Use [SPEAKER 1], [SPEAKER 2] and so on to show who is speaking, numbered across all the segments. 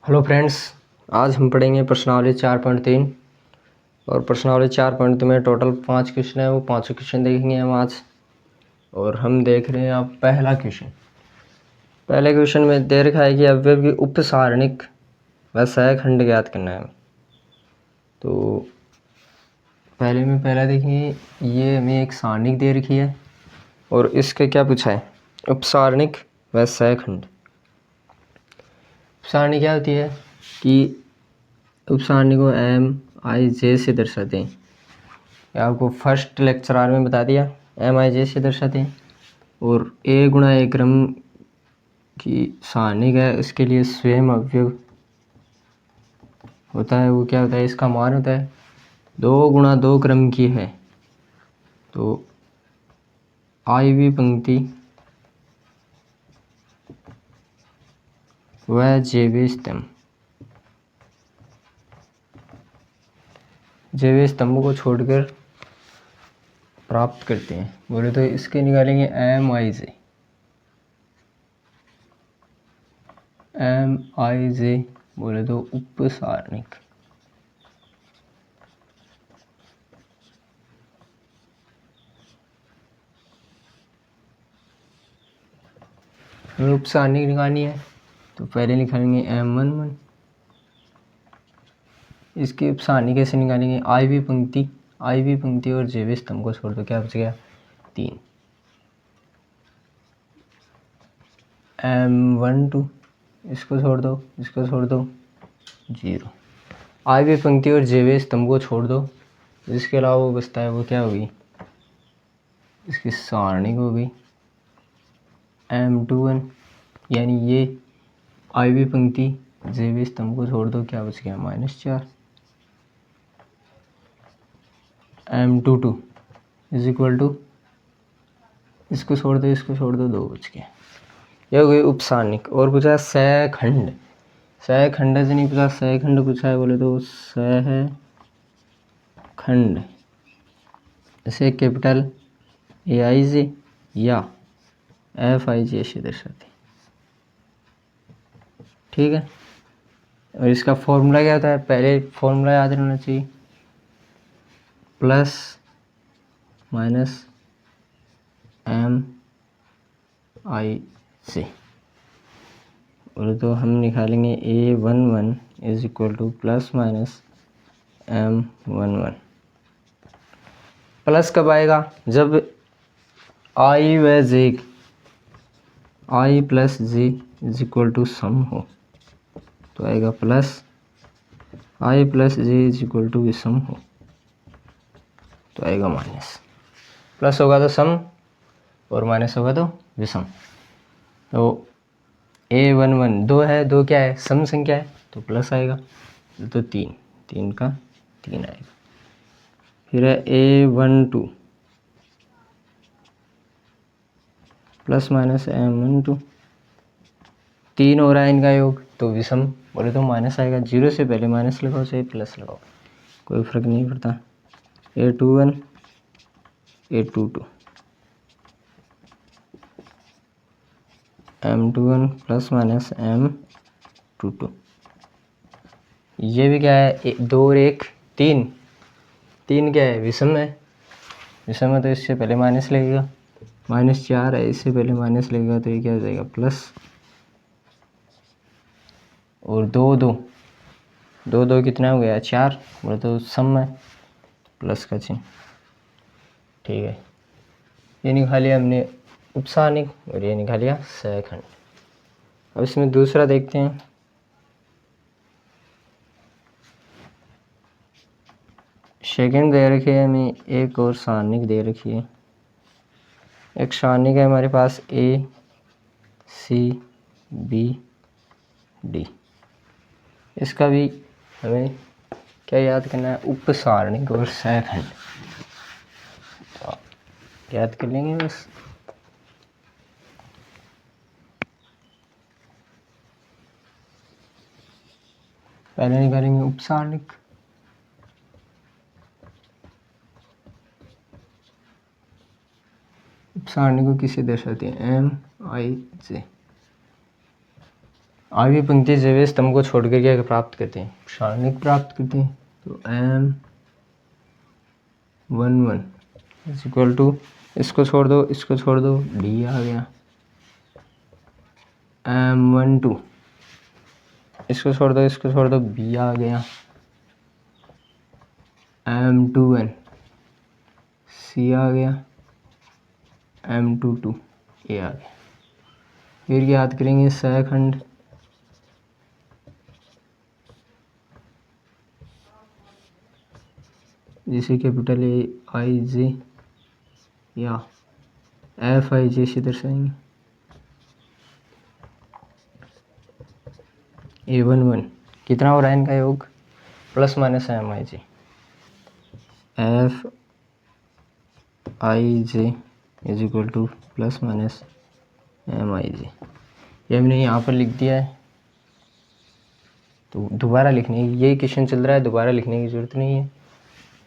[SPEAKER 1] Hello friends, आज हम पढ़ेंगे प्रश्नावली 4.3 और प्रश्नावली 4.3 में टोटल 5 क्वेश्चन है। वो पाँचों क्वेश्चन देखेंगे हम आज। और हम देख रहे हैं आप पहला क्वेश्चन। पहले क्वेश्चन में दे रखा है कि अवयव की उपसारणिक व सहखंड ज्ञात करना है। तो पहला देखिए, ये हमें एक सारणिक दे रखी है और इसके क्या पूछा है, उपसारणिक व सहखंड। उपसारणी क्या होती है कि उपसारणी को MIJ से दर्शाते हैं। आपको फर्स्ट लेक्चर आर में बता दिया, MIJ से दर्शाते हैं। और A गुणा A क्रम की सारणिक है, उसके लिए स्वयं अवयव होता है। वो क्या होता है, इसका मान होता है 2 गुणा 2 क्रम की है तो IV पंक्ति व JV स्तंभ, JV स्तंभ को छोड़कर प्राप्त करते हैं। बोले तो इसके निकालेंगे MIJ बोले तो उपसारणिक। हमें उपसारणिक निकालनी है तो पहले निकालेंगे M11। इसकी उपसारणी कैसे निकालेंगे, IV पंक्ति और JV स्तंभ को छोड़ दो, क्या बच गया 3। M12 इसको छोड़ दो 0। IV पंक्ति और JV स्तंभ को छोड़ दो, जिसके अलावा वो बचता है वो क्या होगी, इसकी सारणिक होगी M21। यानी ये IV पंक्ति JV स्तंभ को छोड़ दो, क्या बच गया -4। M22 इज इक्वल टू, इसको छोड़ दो 2 बच गया। यह हो गई उपसारणिक। और पूछा सहखंड, सहखंड से नहीं पूछा, सहखंड पूछा है। बोले तो सहखंड इसे कैपिटल AIJ या FIJ से दर्शाते, ठीक है। और इसका फॉर्मूला क्या होता है, पहले फॉर्मूला याद रहना चाहिए, प्लस माइनस MIJ। और तो हम निकालेंगे A11 is equal to plus minus M11। Plus कब आएगा, जब I plus J is equal to सम हो, तो आएगा plus I plus J is equal to विषम हो तो आएगा माइनस। प्लस होगा तो सम और माइनस होगा तो विषम। तो A11 2 है, 2 क्या है, सम संख्या है तो प्लस आएगा, तो 3 का 3 आएगा। फिर है A12 प्लस माइनस M12, 3 हो रहा है इनका योग तो विषम, बोले तो माइनस आएगा। 0 से पहले माइनस लगाओ चाहे प्लस लगाओ, कोई फर्क नहीं पड़ता। A21 A22 M21 plus minus M22। ये भी क्या है, 2 और 1 3, 3 क्या है, विषम है तो इससे पहले माइनस लगेगा। -4 है, इससे पहले माइनस लगेगा तो ये क्या हो जाएगा प्लस। और 2 कितना हो गया 4, बोले तो सम है, प्लस का चिन्ह, ठीक है। ये निकाल लिया हमने उपसारणिक और ये निकाल लिया सहखंड। अब इसमें दूसरा देखते हैं। सेकंड दे रखी है हमें, एक और सारणिक दे रखी है। एक सारणिक है हमारे पास ACBD। इसका भी हमें क्या याद करना है, उपसारणिक और सहखंड तो याद कर लेंगे बस। पहले निकालेंगे उपसारणिक, उपसारणिक को किसे दर्शाते हैं, MIJ। आगे पंक्ति जेवे स्तंभ को छोड़ कर क्या प्राप्त करते हैं, सारणिक प्राप्त करते हैं। तो M11 इज इक्वल टू, इसको छोड़ दो इसको छोड़ दो, D आ गया। M12 इसको छोड़ दो इसको छोड़ दो, B आ गया। M21 C आ गया। M22 A आ गया। फिर याद करेंगे सहखंड, जिसे कैपिटल AIJ या FIJ से दर्शाएंगे। A11 कितना हो रहा है इनका योग, plus minus MIJ, FIJ is equal to plus minus MIJ। ये हमने यहाँ पर लिख दिया है, तो दोबारा लिखने की, यही क्वेश्चन चल रहा है, दोबारा लिखने की ज़रूरत नहीं है।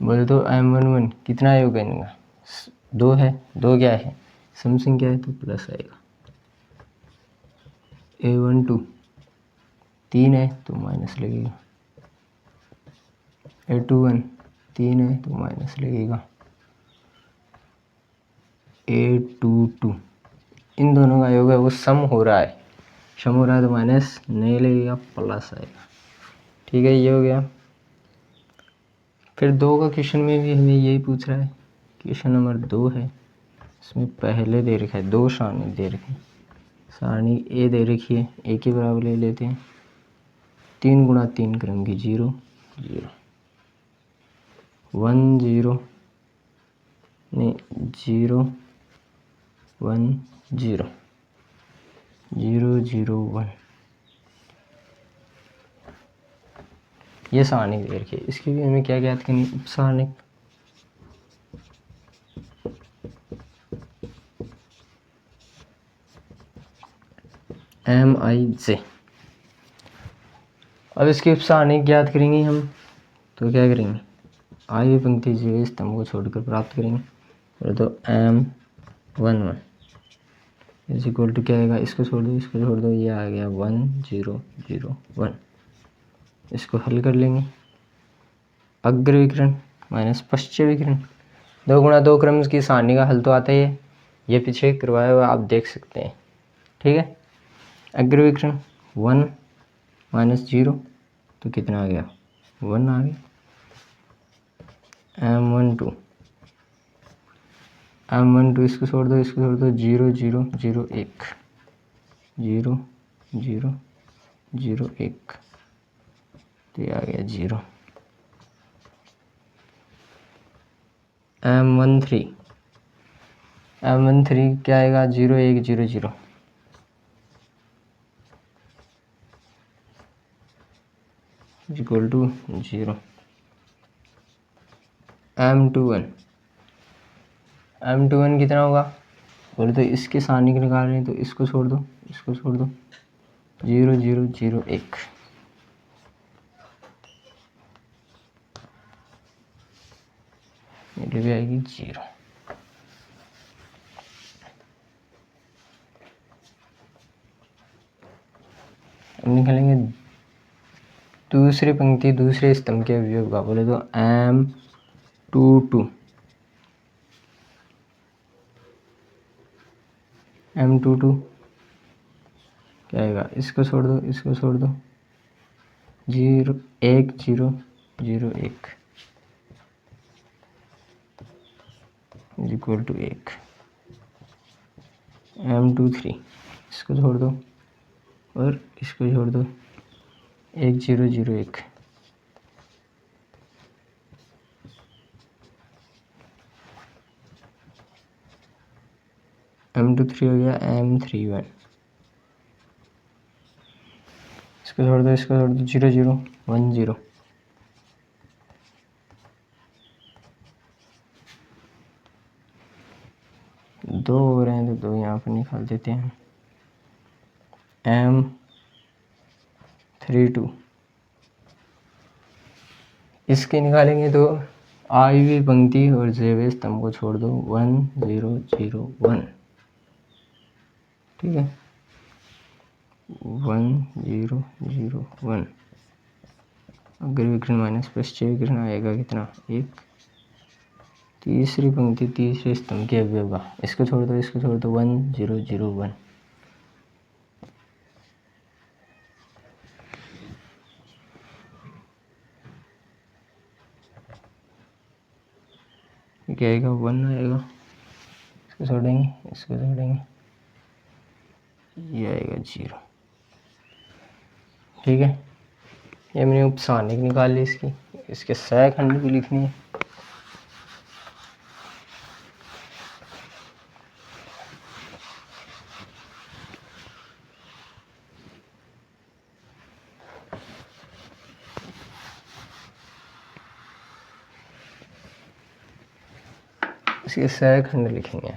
[SPEAKER 1] बोले तो M11 कितना योग है इनका, 2 है, 2 क्या है समथिंग क्या है, तो प्लस आएगा। A12 3 है तो माइनस लगेगा। A21 3 है तो माइनस लगेगा। A22 इन दोनों का योग है, वो सम हो रहा है, सम हो रहा है तो माइनस नहीं लगेगा, प्लस आएगा। ठीक है, ये हो गया। फिर 2 का क्वेश्चन में भी हमें यही पूछ रहा है, क्वेश्चन नंबर 2 है, इसमें पहले दे रखा है 2 सारणी दे रखी है, सारणी ए दे रखी है, ए के बराबर ले लेते हैं, 3 गुणा 3 क्रम की 0 0 1 0 नहीं 0 1 0 0 0 1, ये सारणी दे रखी है। इसकी भी हमें क्या ज्ञात करनी, उपसारणिक। MIJ, अब इसकी उपसारणिक ज्ञात करेंगे हम, तो क्या करेंगे, आगे पंक्ति जो स्तंभ को छोड़कर प्राप्त करेंगे। तो M11 इज इक्वल टू क्या आएगा, इसको छोड़ दो इसको छोड़ दो, ये आ गया 1 0 0 1। इसको हल कर लेंगे, अग्र विकर्ण माइनस पश्चिम विकर्ण, 2 गुणा 2 क्रम की सारणी का हल तो आता ही है, ये पीछे करवाया हुआ आप देख सकते हैं। ठीक है, अग्र विकर्ण 1 माइनस 0 तो कितना आ गया, 1 आ गया। M12 इसको छोड़ दो इसको छोड़ दो, 0 0 0 1 0 0 0 1 तो ये आ गया 0। M13 क्या आएगा, 0 1 0 0 इक्वल टू 0। M21 कितना होगा, बोले तो इसके सारणी के निकाल रहे हैं, तो इसको छोड़ दो इसको छोड़ दो, 0 0 0 1 ये भी आएगी 0। अब निकालेंगे दूसरी पंक्ति दूसरे स्तंभ के अवयव का, बोले तो M22 क्या आएगा, इसको छोड़ दो इसको छोड़ दो, 0 1 0 0 1 इज इक्वल टू 1। M23 इसको छोड़ दो और इसको छोड़ दो, 1 0 0 1 M23 हो गया। M31 इसको छोड़ दो इसको छोड़ दो, 0 0 1 0 2 हो रहे हैं, तो 2 यहाँ पर निकाल देते हैं। M32 इसके निकालेंगे तो आई हुई पंक्ति और जेवे स्तंभ को छोड़ दो, 1 0 0 1। ठीक है, 1 0 0 1, अग्र विकर्ण माइनस पश्चात विकर्ण आएगा कितना 1। तीसरी पंक्ति तीसरे स्तंभ के अवयव का, इसको छोड़ दो 1 0 0 1, क्या आएगा 1 आएगा, इसको छोड़ेंगे ये आएगा 0। ठीक है, ये मैंने उपसारणिक निकाल ली इसकी, इसके सहखंड भी लिखनी है। इसके सहखंड लिखेंगे।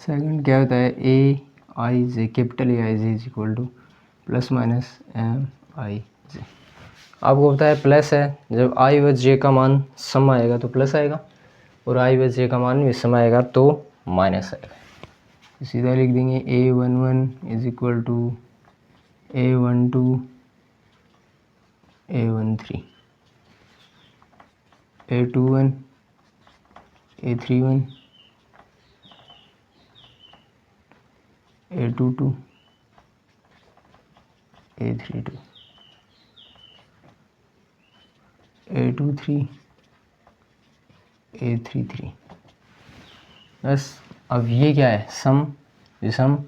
[SPEAKER 1] सेकंड क्या होता है, A I J, capital A I J is equal to plus minus M I J. आपको पता है प्लस है, जब आई व जे का मान सम आएगा तो प्लस आएगा, और आई व जे का मान भी सम आएगा तो माइनस आएगा। सीधा लिख देंगे A11 is equal to A12 A13, A21 A31 A22 A32 A23 A33। बस अब ये क्या है, सम विषम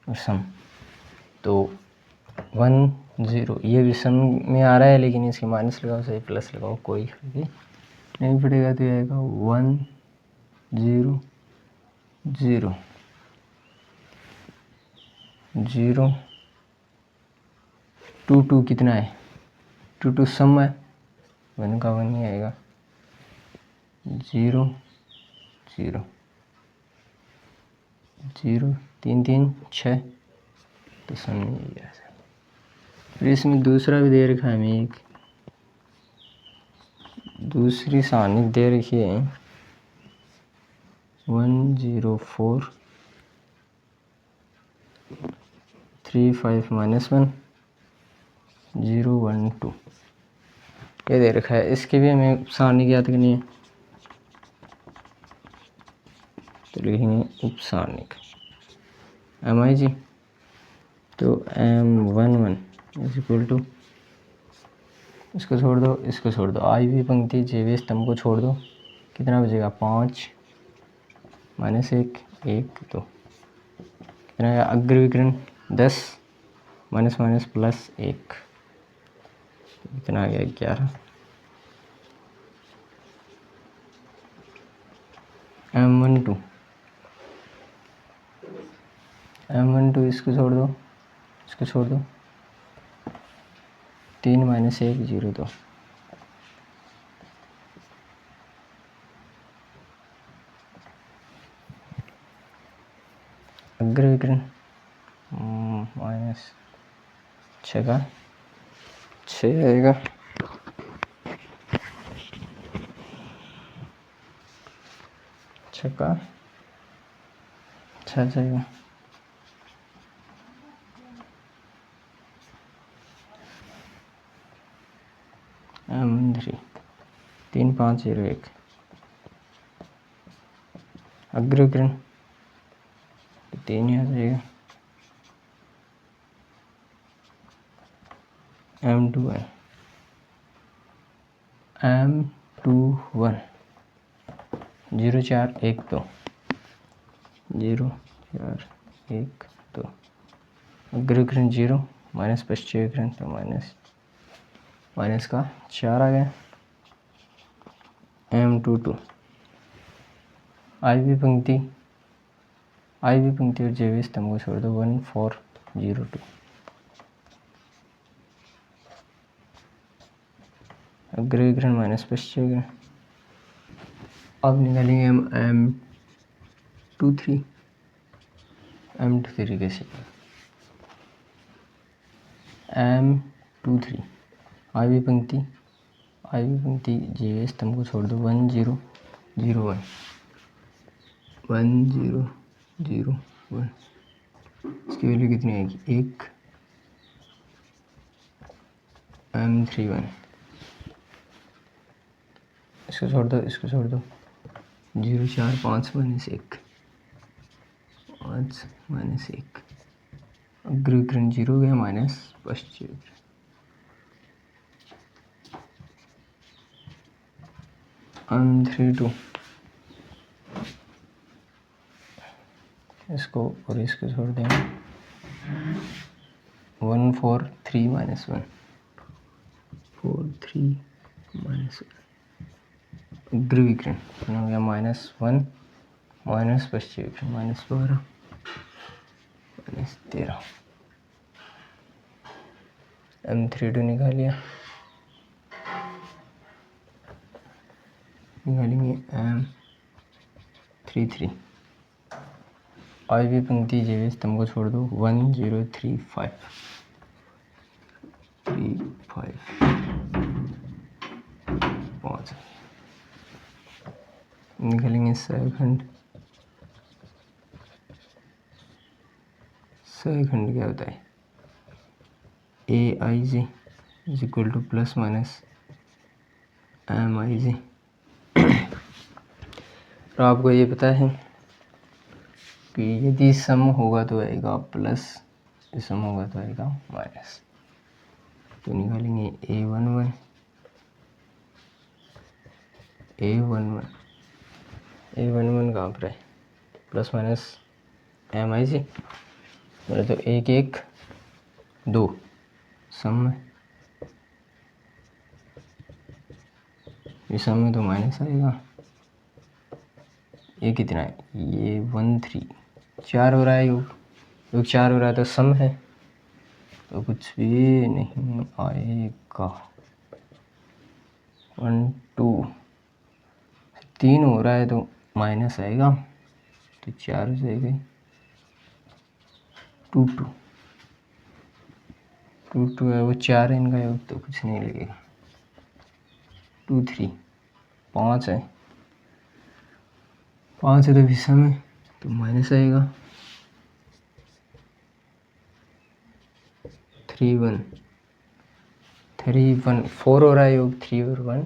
[SPEAKER 1] और सम। तो 1 0 ये विषम में आ रहा है, लेकिन इसके माइनस लगाओ चाहे प्लस लगाओ कोई फर्क नहीं पड़ेगा, तो ये आएगा 1 0 0 0 2 2 कितना है, 2 2 सम है, 1 का 1 ही आएगा, 0 0 0 3 3 6, तो सम नहीं है। फिर इसमें दूसरा भी दे रखा है, हमें एक दूसरी सारणी दे रखी है 1 0 4 3 5 -1 0 1 2, ये दे रखा है। इसके भी हमें सारणी ज्ञात करनी है, तो लिखेंगे उपसारणिक एम आई जी। तो M11 इज इक्वल टू, इसको छोड़ दो आई भी पंक्ति जेवी स्तंभ को छोड़ दो, कितना बचेगा 5 -1 1 2, कितना है अग्र विकर्ण 10 माइनस माइनस प्लस 1, कितना आ गया 11। M12 इसको छोड़ दो 3 -1 0 2, अग्र विकर्ण -6 का 6 आएगा, छक्का 6 जाएगा, M3 3 5 0 1, अग्र विकर्ण 3 ही आ जाएगा, M21 0 4 1 2 0 4 1 2, अग्र विकर्ण 0 माइनस पश्चात विकर्ण, तो माइनस का 4 आ गया। M22 आई भी पंक्ति और जेवी स्तंभ को छोड़ दो 1 4 0 2, अग्र विकर्ण माइनस पश्चात विकर्ण। अब निकालेंगे हम M23 कैसे, M23 आई भी पंक्ति जेवी स्तंभ को छोड़ दो 1 0 0 1 1 0 0 1, इसकी वैल्यू कितनी आएगी 1 M31, इसको छोड़ दो, इसको छोड़ दो, 0 4 5 माइनस 1 5 माइनस 1, अग्रविकर्ण 0 गया माइनस पश्चिम M32, इसको और इसको छोड़ देंगे 1 4 3 माइनस 1 4 3 माइनस 1, अग्रविकर्ण हो गया -1 माइनस पश्चिम विकर्ण -12 -13, M32 निकालिए, निकालेंगे M33, आज भी पंक्ति जेवे स्तंभ को छोड़ दो 1 0 3 5 3 5 5, निकालेंगे सहखंड, सहखंड क्या होता है AIJ is equal to plus minus MIJ, तो आपको ये पता है कि यदि सम होगा तो आएगा प्लस, सम होगा तो आएगा माइनस, तो निकालेंगे A11 कहाँ पर है प्लस माइनस MIJ, मेरा तो 1 1 2 सम है, इस सम में तो माइनस आएगा, ये कितना है ये 1 3 4 हो रहा है, योग 4 हो रहा है तो सम है, तो कुछ भी नहीं आएगा, 1 2 3 हो रहा है तो माइनस आएगा, तो 4 हो जाएगा 2 2 2 2 है वो 4 है इनका योग, तो कुछ नहीं लगेगा, 2 3 5 है, 5 है तो विषम है तो माइनस आएगा, 3 1 3 1 4 हो रहा है योग, 3 और 1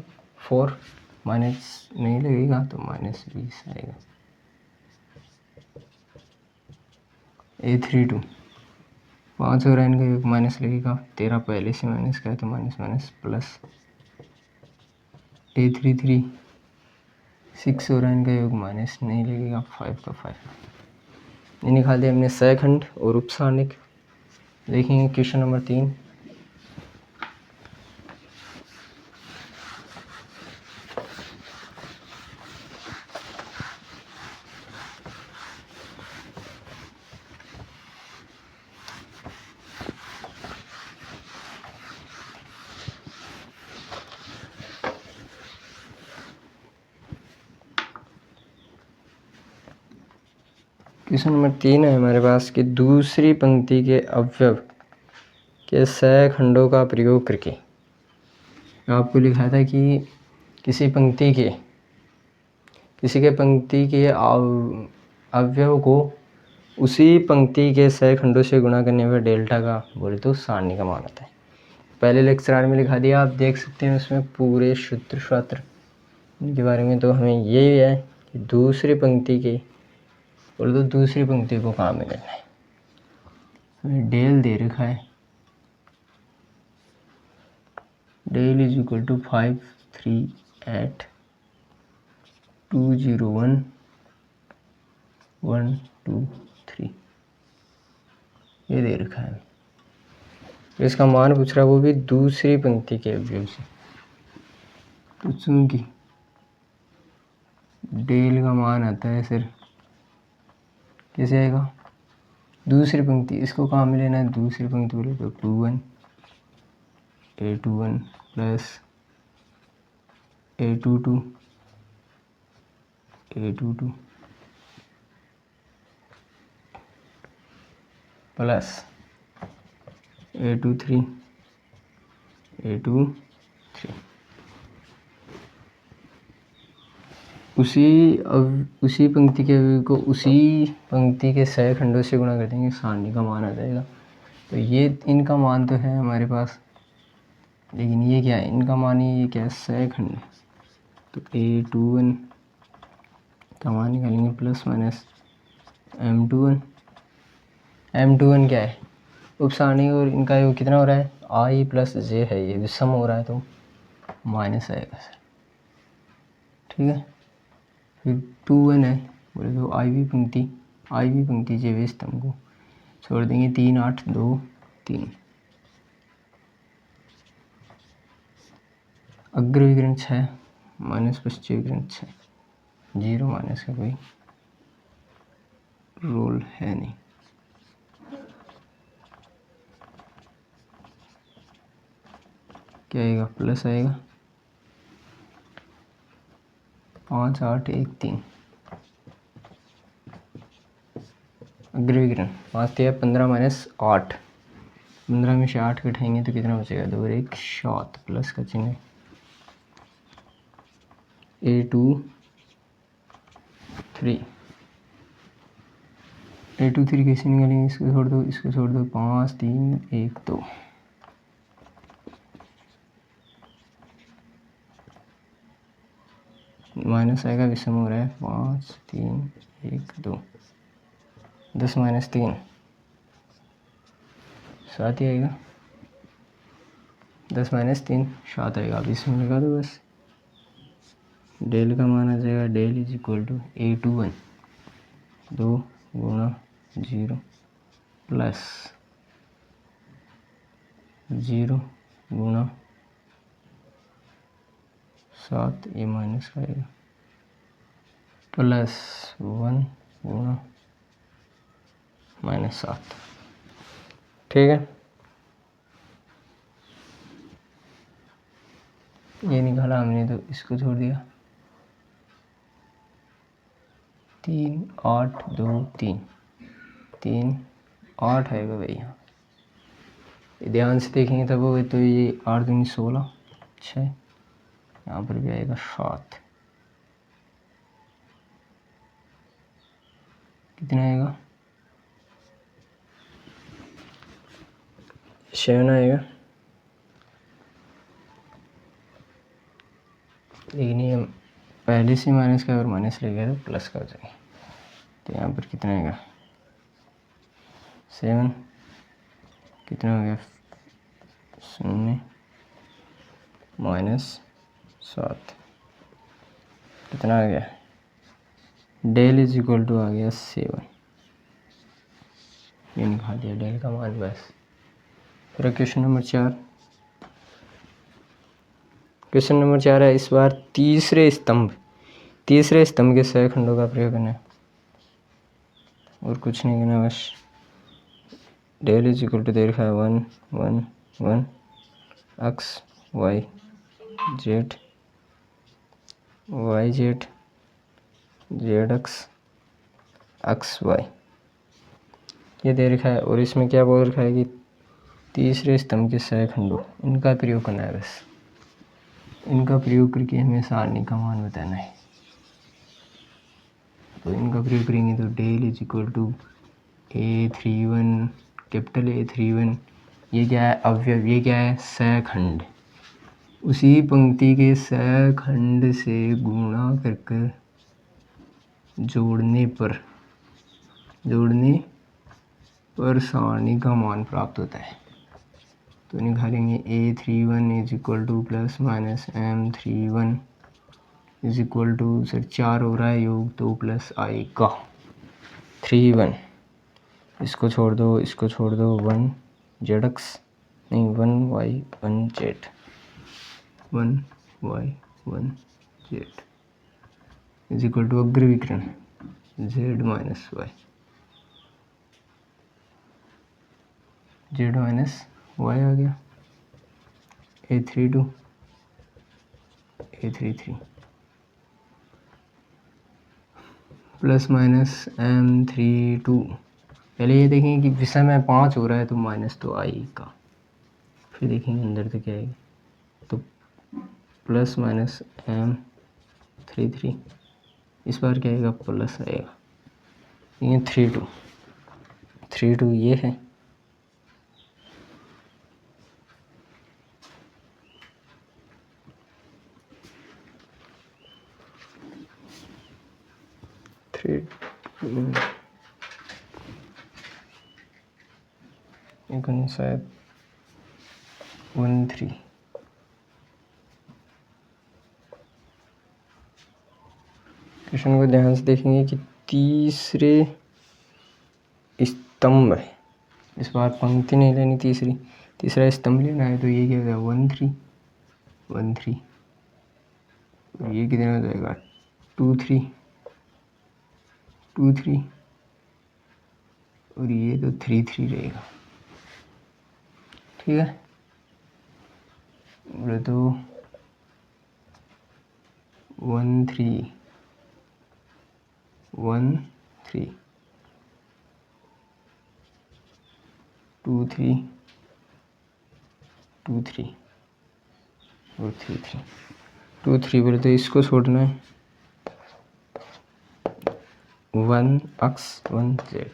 [SPEAKER 1] 4, माइनस नहीं लगेगा तो माइनस 20 आएगा, A32 5 हो रहा है इनका योग, माइनस लगेगा, 13 पहले से माइनस का है तो माइनस माइनस प्लस, A33 6 हो रहा है इनका योग, माइनस नहीं लगेगा, 5 का 5, ये निकाल दिया हमने सहखंड और उपसारणिक। देखेंगे क्वेश्चन नंबर 3, क्वेश्चन नंबर 3 है हमारे पास कि दूसरी पंक्ति के अवयव के सहखंडों का प्रयोग करके, आपको लिखा था कि किसी के पंक्ति के अवयव को उसी पंक्ति के सहखंडों से गुणा करने पर डेल्टा का बोले तो सारणी का मान आता है। पहले लेक्चर में लिखा दिया, आप देख सकते हैं उसमें पूरे सूत्र के बारे में। तो हमें ये है कि दूसरी पंक्ति के बोले तो दूसरी पंक्ति को कहाँ में लेना है, हमें डेल दे रखा है, डेल इज इक्वल टू 5 3 8 2 0 1 1 2 3, ये दे रखा है। इसका मान पूछ रहा है वो भी दूसरी पंक्ति के अवयव से, तो चूंकि डेल का मान आता है सर कैसे आएगा, दूसरी पंक्ति, इसको कहाँ में लेना है, दूसरी पंक्ति बोले तो 2 1 A21 plus A22 A22 plus A23 A23, उसी पंक्ति के अवयव को उसी पंक्ति के सह खंडों से गुणा कर देंगे, सारणी का मान आ जाएगा। तो ये इनका मान तो है हमारे पास, लेकिन ये क्या है, इनका मान ही ये क्या है, सह खंड। तो A21 का मान निकालेंगे प्लस माइनस M21। M21 क्या है, उपसारणी, और इनका योग कितना हो रहा है, I प्लस J है, ये विषम हो रहा है तो माइनस आएगा सर। ठीक है, फिर 2n है, बोले तो I V पंक्ति J स्तंभ को छोड़ देंगे, 3 8 2 3। अग्र विकर्ण 6 माइनस पश्चिम विकर्ण 6, 0 माइनस का कोई रोल है नहीं। क्या आएगा, प्लस आएगा 5 8 1 3। अग्र विकर्ण 5 3 15 माइनस 8, 15 में से 8 घटाएंगे तो कितना बचेगा, 2 1 7, प्लस का चिन्ह। A2 3 कैसे निकालेंगे, इसको छोड़ दो, इसको छोड़ दो, 5 3 1 2। माइनस आएगा, विषम हो रहा है, 5 3 1 2, 10 माइनस 3 7 ही आएगा, 10 माइनस 3 7 आएगा। अब इसमें लगा दो बस, डेल का मान आ जाएगा, del is equal to A21 2 गुणा 0 प्लस 0 गुणा 7, ये माइनस का आएगा, प्लस 1 गुणा माइनस 7। ठीक है, ये निकाला हमने तो इसको छोड़ दिया, 3 8 2 3 3 8 आएगा भाई। यहाँ ध्यान से देखेंगे तब वो, तो ये 8 दूनी 16 6, यहाँ पर भी आएगा 7, कितना आएगा, 7 आएगा। लेकिन ये पहले से माइनस का और माइनस ले गया तो प्लस का हो जाएगा, तो यहाँ पर कितना आएगा, 7, कितना हो गया, 0 माइनस 7, कितना आ गया, डेल इज इक्वल टू आ गया 7। ये निकाल दिया डेल का मान बस। फिर क्वेश्चन नंबर 4, क्वेश्चन नंबर 4 है, इस बार तीसरे स्तंभ के सह खंडों का प्रयोग करना है और कुछ नहीं करना, बस डेल इज इक्वल टू दे रखा है 1 1 1 x y z z x y, ये दे रखा है। और इसमें क्या बोल रखा है कि तीसरे स्तंभ के सह खंडों, इनका प्रयोग करना है, बस इनका प्रयोग करके हमें सारणी का मान बताना है। तो इनका प्रयोग करेंगे तो del is equal to A31, capital A31, ये क्या है, अवयव, ये क्या है, सह खंड, उसी पंक्ति के सह खंड से गुणा कर जोड़ने पर सारणी का मान प्राप्त होता है। तो निकालेंगे A31 is equal to plus minus M31 is equal to, sir 4 हो रहा है योग, तो प्लस I का 31, इसको छोड़ दो, 1 जेड एक्स नहीं 1 Y 1 Z 1 Y 1 Z is equal to अग्र विकर्ण Z minus Y, Z minus Y आ गया, A32 A33 plus minus M32। पहले ये देखेंगे कि विषम में 5 हो रहा है तो माइनस तो आई का, फिर देखेंगे अंदर तो क्या आएगा, तो प्लस माइनस M33 इस बार क्या आएगा, प्लस आएगा। ये 3 2 ये है, शायद 1 3। क्वेश्चन को ध्यान से देखेंगे कि तीसरे स्तंभ है, इस बार पंक्ति नहीं लेनी, तीसरा स्तंभ लेना है। तो ये क्या हो जाएगा 1 3 1 3, और ये कितना हो जाएगा 2 3 2 3, और ये तो 3 3 रहेगा। ठीक है, बोले तो 1 3 1 3 2 3 2 3 और 3 3 2 3, बोले तो इसको छोड़ना है। 1 x 1 z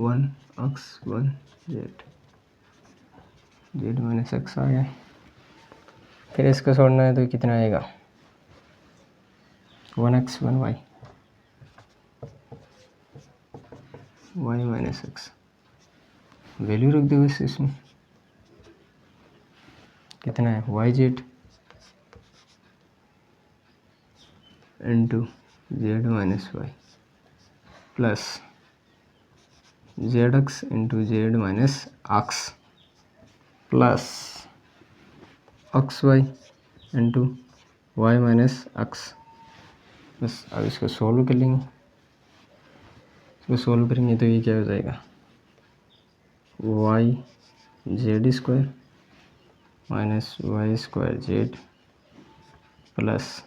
[SPEAKER 1] 1 x 1 z z minus X आ गया। फिर इसको छोड़ना है तो कितना आएगा 1 x 1 y y minus x, value रख दो बस इसमें, कितना है y z into z minus y plus z x into z minus x plus x y into y minus x. बस अब इसको सॉल्व कर लेंगे। इसको सॉल्व करेंगे तो ये क्या हो जाएगा y z square minus y square z plus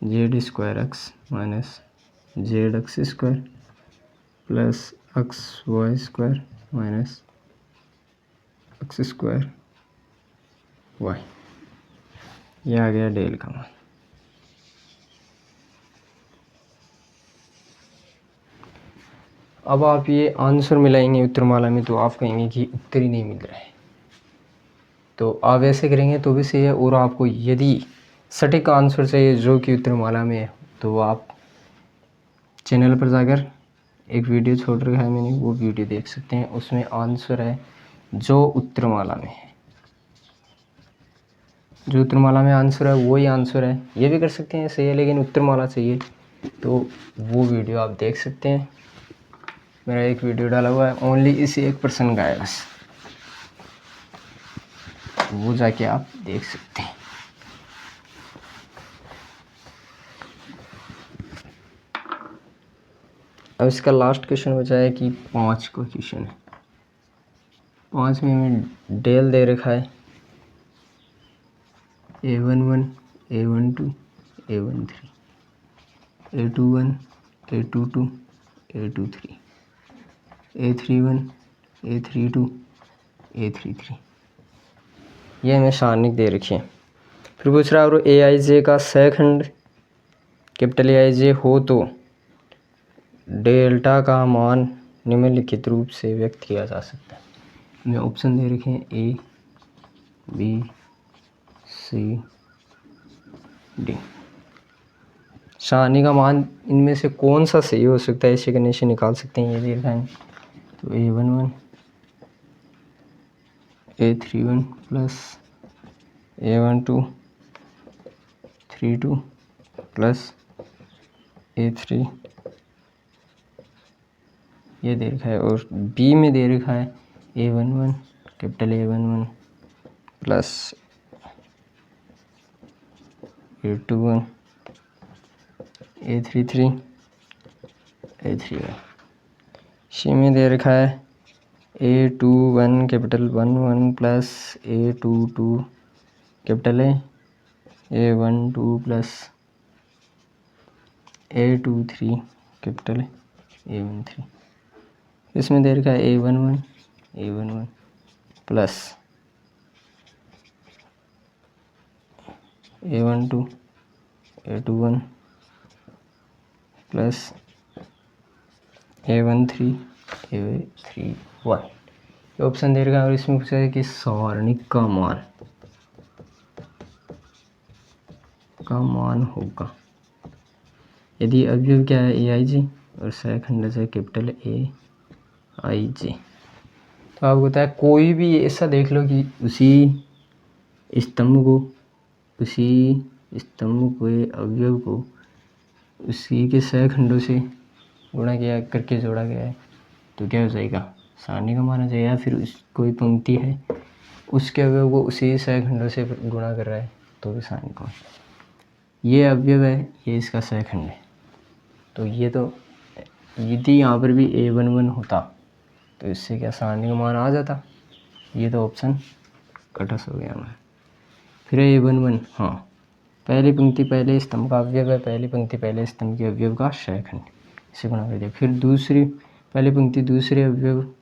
[SPEAKER 1] z square x minus z x square plus x y square minus x square y. ये आ गया डेल का मान। अब आप ये आंसर मिलाएंगे उत्तरमाला में तो आप कहेंगे कि उत्तर ही नहीं मिल रहा है, तो आप ऐसे करेंगे तो भी सही है। और आपको यदि सटीक आंसर चाहिए जो कि उत्तरमाला में है तो आप चैनल पर जाकर एक वीडियो छोड़ रखा है मैंने, वो वीडियो देख सकते हैं। उसमें आंसर है जो उत्तरमाला में है, जो उत्तरमाला में आंसर है वही आंसर है। ये भी कर सकते हैं सही है, लेकिन उत्तरमाला चाहिए तो वो वीडियो आप देख सकते हैं। मेरा एक वीडियो डाला हुआ है ओनली इसी एक पर्सन का है, बस वो जाके आप देख सकते हैं। अब इसका लास्ट क्वेश्चन बचा है कि 5 का क्वेश्चन है। 5 में हमें डेल दे रखा है a11 a12 a13 a21 a22 a23 a31 a32 a33, ये हमें सारणी दे रखी है। फिर पूछ रहा है और ए आई जे का सेकंड कैपिटल ए आई जे हो तो डेल्टा का मान निम्नलिखित रूप से व्यक्त किया जा सकता है। हमें ऑप्शन दे रखे हैं ए बी सी डी। सारणी का मान इनमें से कौन सा सही हो सकता है, इसे करने से निकाल सकते हैं। ये दे रखा है तो a11 a31 plus a12 32 plus a3 ये दे रखा है। और बी में दे रखा है a11 capital a11 plus a21 a33 a31। सी में दे रखा है a21 capital 11 plus a22 capital a12 plus a23 capital a13। इसमें दे रखा है a11 plus a12 a21 plus A13 A31 ये ऑप्शन दे रखा है। और इसमें पूछा है कि सारणिक का मान होगा यदि अवयव क्या है AIJ और सहखंड है कैपिटल AIJ। तो आपको होता है कोई भी ऐसा देख लो कि उसी स्तंभ के अवयव को उसी के सहखंडों से गुणा किया करके जोड़ा गया है तो क्या हो जाएगा, सारणी का मान आ जाएगा। या फिर कोई पंक्ति है उसके अवयव को उसी सहखंडों से गुणा कर रहा है तो भी सारणी का मान। ये अवयव है, ये इसका सहखंड है, तो ये तो यदि यहाँ पर भी A11 होता तो इससे क्या सारणी का मान आ जाता। ये तो ऑप्शन कटस हो गया हमारा। फिर A11 हाँ, पहली पंक्ति पहले स्तंभ का अवयव है, पहली पंक्ति पहले स्तंभ के अवयव का सहखंड, इसे गुणा कर दिया। फिर दूसरी पहली पंक्ति दूसरे अवयव,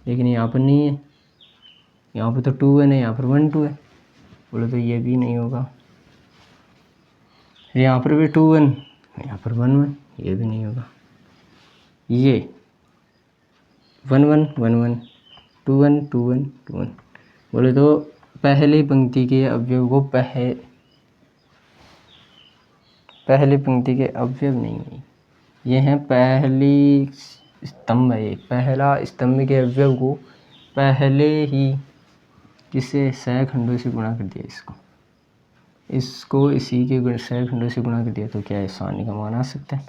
[SPEAKER 1] लेकिन यहाँ पर नहीं है, यहाँ पर तो 2 1 है, यहाँ पर 1 2 है, बोले तो ये भी नहीं होगा। फिर यहाँ पर भी 2 1, यहाँ पर 1 1, ये भी नहीं होगा। ये 1 1 1 1 2 1 2 1 2 1, बोले तो पहली पंक्ति के अवयव को पहली पंक्ति के अवयव नहीं है, ये है पहली स्तंभ है। ये पहला स्तंभ के अवयव को पहले ही किससे सहखंडों से गुणा कर दिया, इसको इसी के सहखंडों से गुणा कर दिया तो क्या है, सारणी का मान आ सकता है।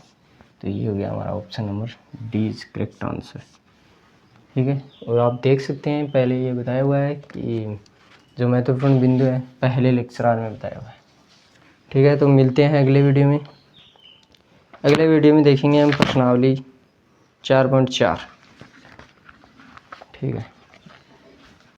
[SPEAKER 1] तो ये हो गया हमारा option number D is correct answer. ठीक है, और आप देख सकते हैं पहले ये बताया हुआ है कि जो महत्वपूर्ण बिंदु है पहले लेक्चर में बताया हुआ है। ठीक है, तो मिलते हैं अगले वीडियो में। अगले वीडियो में देखेंगे हम प्रश्नावली 4.4। ठीक है।